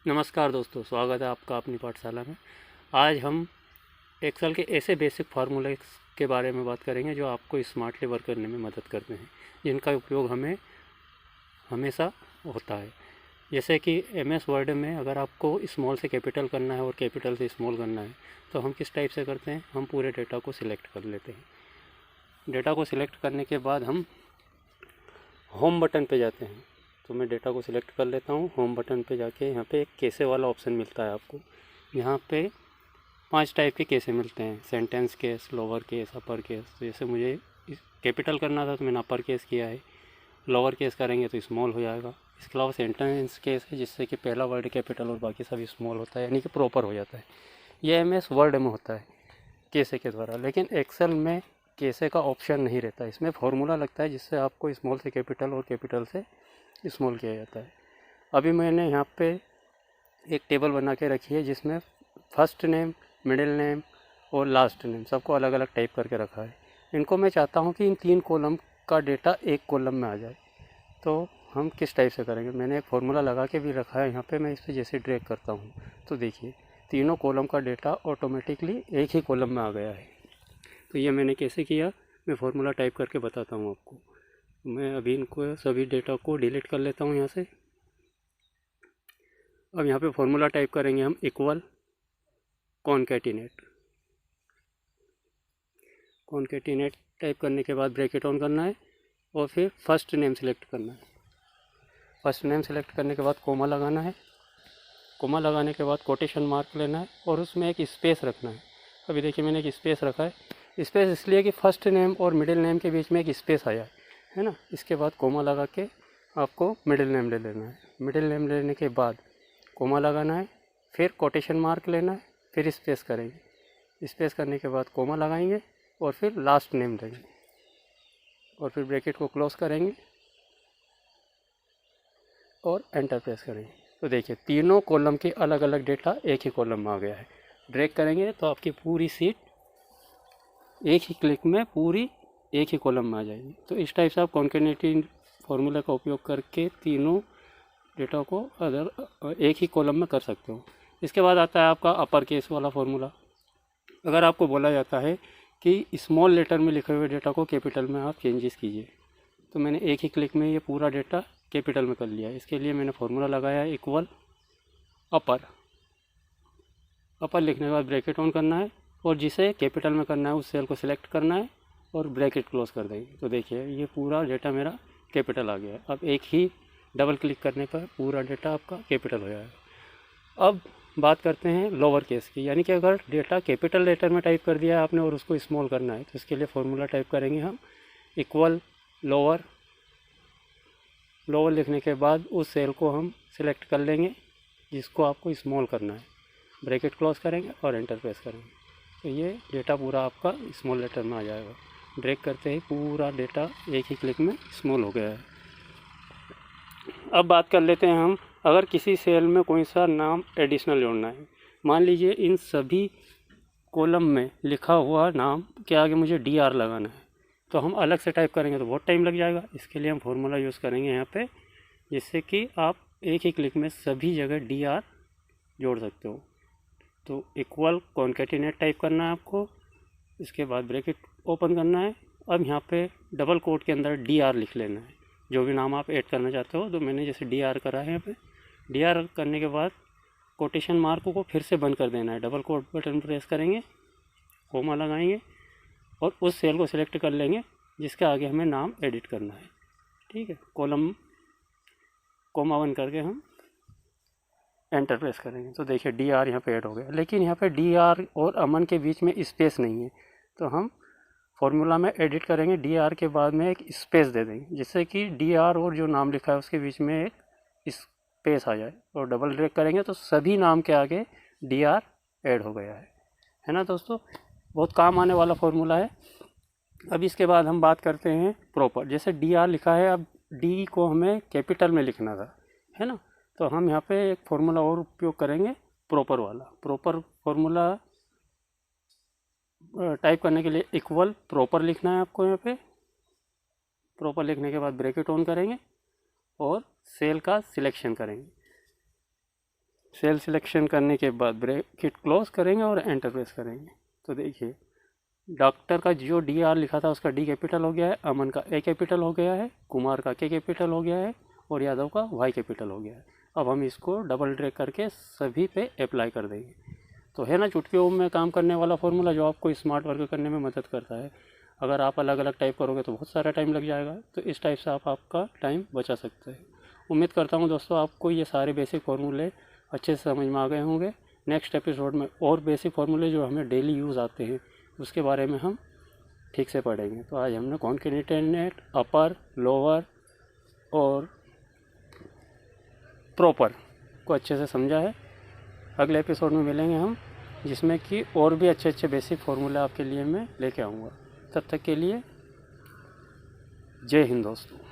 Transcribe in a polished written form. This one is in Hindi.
नमस्कार दोस्तों, स्वागत है आपका अपनी पाठशाला में। आज हम एक्सेल के ऐसे बेसिक फार्मूले के बारे में बात करेंगे जो आपको स्मार्टली वर्क करने में मदद करते हैं, जिनका उपयोग हमें हमेशा होता है। जैसे कि एमएस वर्ड में अगर आपको स्मॉल से कैपिटल करना है और कैपिटल से स्मॉल करना है तो हम किस टाइप से करते हैं, हम पूरे डेटा को सिलेक्ट कर लेते हैं। डेटा को सिलेक्ट करने के बाद हम होम बटन पे जाते हैं। तो मैं डेटा को सिलेक्ट कर लेता हूँ। होम बटन पे जाके यहाँ पे एक कैसे वाला ऑप्शन मिलता है आपको। यहाँ पे 5 टाइप के कैसे मिलते हैं, sentence case, lower case, upper case. तो जैसे मुझे कैपिटल करना था तो मैंने अपर केस किया है, लोअर केस करेंगे तो स्मॉल हो जाएगा। इसके अलावा सेंटेंस केस है जिससे कि पहला वर्ड कैपिटल और बाकी सब स्मॉल होता है, यानी कि प्रॉपर हो जाता है। ये एमएस वर्ड में होता है कैसे के द्वारा, लेकिन एक्सेल में कैसे का ऑप्शन नहीं रहता। इसमें फॉर्मूला लगता है जिससे आपको स्मॉल से कैपिटल और कैपिटल से स्मॉल किया जाता है। अभी मैंने यहाँ पे एक टेबल बना के रखी है जिसमें फर्स्ट नेम, मिडिल नेम और लास्ट नेम सबको अलग अलग टाइप करके रखा है। इनको मैं चाहता हूँ कि इन 3 कॉलम का डेटा एक कॉलम में आ जाए। तो हम किस टाइप से करेंगे, मैंने एक फार्मूला लगा के भी रखा है यहाँ पे। मैं इस पर जैसे ड्रैग करता हूँ तो देखिए तीनों कॉलम का डेटा ऑटोमेटिकली एक ही कॉलम में आ गया है। तो ये मैंने कैसे किया, मैं फार्मूला टाइप करके बताता हूँ आपको। मैं अभी इनको सभी डेटा को डिलीट कर लेता हूँ यहाँ से। अब यहाँ पे फॉर्मूला टाइप करेंगे हम, इक्वल कॉनकैटिनेट। कॉनकैटिनेट टाइप करने के बाद ब्रैकेट ऑन करना है और फिर फर्स्ट नेम सेलेक्ट करना है। फर्स्ट नेम सेलेक्ट करने के बाद कोमा लगाना है। कोमा लगाने के बाद कोटेशन मार्क लेना है और उसमें एक स्पेस रखना है। अभी देखिए मैंने एक स्पेस रखा है। स्पेस इसलिए कि फर्स्ट नेम और मिडिल नेम के बीच में एक स्पेस आया है ना। इसके बाद कोमा लगा के आपको मिडिल नेम ले लेना है। मिडिल नेम लेने के बाद कोमा लगाना है, फिर कोटेशन मार्क लेना है, फिर स्पेस करेंगे। स्पेस करने के बाद कोमा लगाएंगे और फिर लास्ट नेम देंगे और फिर ब्रैकेट को क्लोज करेंगे और एंटर प्रेस करेंगे। तो देखिए तीनों कॉलम के अलग अलग डेटा एक ही कॉलम में आ गया है। ड्रैग करेंगे तो आपकी पूरी सीट एक ही क्लिक में पूरी एक ही कॉलम में आ जाएगी। तो इस टाइप से आप कॉन्केटिनेटिव फार्मूला का उपयोग करके तीनों डेटा को एक ही कॉलम में कर सकते हो। इसके बाद आता है आपका अपर केस वाला फार्मूला। अगर आपको बोला जाता है कि स्मॉल लेटर में लिखे हुए डेटा को कैपिटल में आप चेंजेस कीजिए, तो मैंने एक ही क्लिक में ये पूरा डेटा कैपिटल में कर लिया। इसके लिए मैंने फार्मूला लगाया है, इक्वल अपर। अपर लिखने के बाद ब्रैकेट ऑन करना है और जिसे कैपिटल में करना है उस सेल को सिलेक्ट करना है और ब्रैकेट क्लोज कर देंगे। तो देखिए ये पूरा डेटा मेरा कैपिटल आ गया है। अब एक ही डबल क्लिक करने पर पूरा डेटा आपका कैपिटल हो जाएगा। अब बात करते हैं लोअर केस की, यानी कि अगर डेटा कैपिटल लेटर में टाइप कर दिया है आपने और उसको स्मॉल करना है तो इसके लिए फार्मूला टाइप करेंगे हम, इक्वल लोअर। लोअर लिखने के बाद उस सेल को हम सिलेक्ट कर लेंगे जिसको आपको स्मॉल करना है, ब्रैकेट क्लोज करेंगे और एंटर प्रेस करेंगे। तो ये डेटा पूरा आपका स्मॉल लेटर में आ जाएगा। ड्रैग करते ही पूरा डेटा एक ही क्लिक में स्मॉल हो गया है। अब बात कर लेते हैं हम, अगर किसी सेल में कोई सा नाम एडिशनल जोड़ना है। मान लीजिए इन सभी कॉलम में लिखा हुआ नाम के आगे मुझे DR लगाना है, तो हम अलग से टाइप करेंगे तो बहुत टाइम लग जाएगा। इसके लिए हम फार्मूला यूज़ करेंगे यहाँ पे, जिससे कि आप एक ही क्लिक में सभी जगह DR जोड़ सकते हो। तो इक्वल कॉन्कैटिनेट टाइप करना है आपको, इसके बाद ब्रैकेट ओपन करना है। अब यहाँ पे डबल कोट के अंदर DR लिख लेना है, जो भी नाम आप ऐड करना चाहते हो। तो मैंने जैसे DR करा है यहाँ पे। DR करने के बाद कोटेशन मार्क को फिर से बंद कर देना है, डबल कोट बटन प्रेस करेंगे, कोमा लगाएंगे और उस सेल को सिलेक्ट कर लेंगे जिसके आगे हमें नाम एडिट करना है। ठीक है, कॉलम कोमा बंद करके हम एंटर प्रेस करेंगे तो देखिए DR यहाँ पे ऐड हो गया। लेकिन यहाँ पे DR और अमन के बीच में स्पेस नहीं है, तो हम फॉर्मूला में एडिट करेंगे, DR के बाद में एक स्पेस दे देंगे जिससे कि DR और जो नाम लिखा है उसके बीच में एक स्पेस आ जाए। और डबल ड्रैग करेंगे तो सभी नाम के आगे DR ऐड हो गया है ना दोस्तों। बहुत काम आने वाला फॉर्मूला है। अब इसके बाद हम बात करते हैं प्रॉपर। जैसे DR लिखा है, अब D को हमें कैपिटल में लिखना था, है ना। तो हम यहाँ पे एक फार्मूला और उपयोग करेंगे, प्रॉपर वाला। प्रॉपर फार्मूला टाइप करने के लिए इक्वल प्रॉपर लिखना है आपको। यहाँ पे प्रॉपर लिखने के बाद ब्रैकेट ऑन करेंगे और सेल का सिलेक्शन करेंगे। सेल सिलेक्शन करने के बाद ब्रैकेट क्लोज करेंगे और एंटर प्रेस करेंगे। तो देखिए डॉक्टर का जो DR लिखा था उसका D कैपिटल हो गया है, अमन का A कैपिटल हो गया है, कुमार का K कैपिटल हो गया है और यादव का Y कैपिटल हो गया है। अब हम इसको डबल ड्रैग करके सभी पे अप्लाई कर देंगे। तो है ना चुटकियों में काम करने वाला फॉर्मूला जो आपको स्मार्ट वर्क करने में मदद करता है। अगर आप अलग अलग टाइप करोगे तो बहुत सारा टाइम लग जाएगा, तो इस टाइप से आप आपका टाइम बचा सकते हैं। उम्मीद करता हूँ दोस्तों आपको ये सारे बेसिक फार्मूले अच्छे से समझ में आ गए होंगे। नेक्स्ट एपिसोड में और बेसिक फार्मूले जो हमें डेली यूज़ आते हैं उसके बारे में हम ठीक से पढ़ेंगे। तो आज हमने कॉन्केटेनेट, अपर, लोअर और प्रॉपर को अच्छे से समझा है। अगले एपिसोड में मिलेंगे हम, जिसमें कि और भी अच्छे अच्छे बेसिक फार्मूले आपके लिए मैं लेके आऊँगा। तब तक के लिए जय हिंद दोस्तों।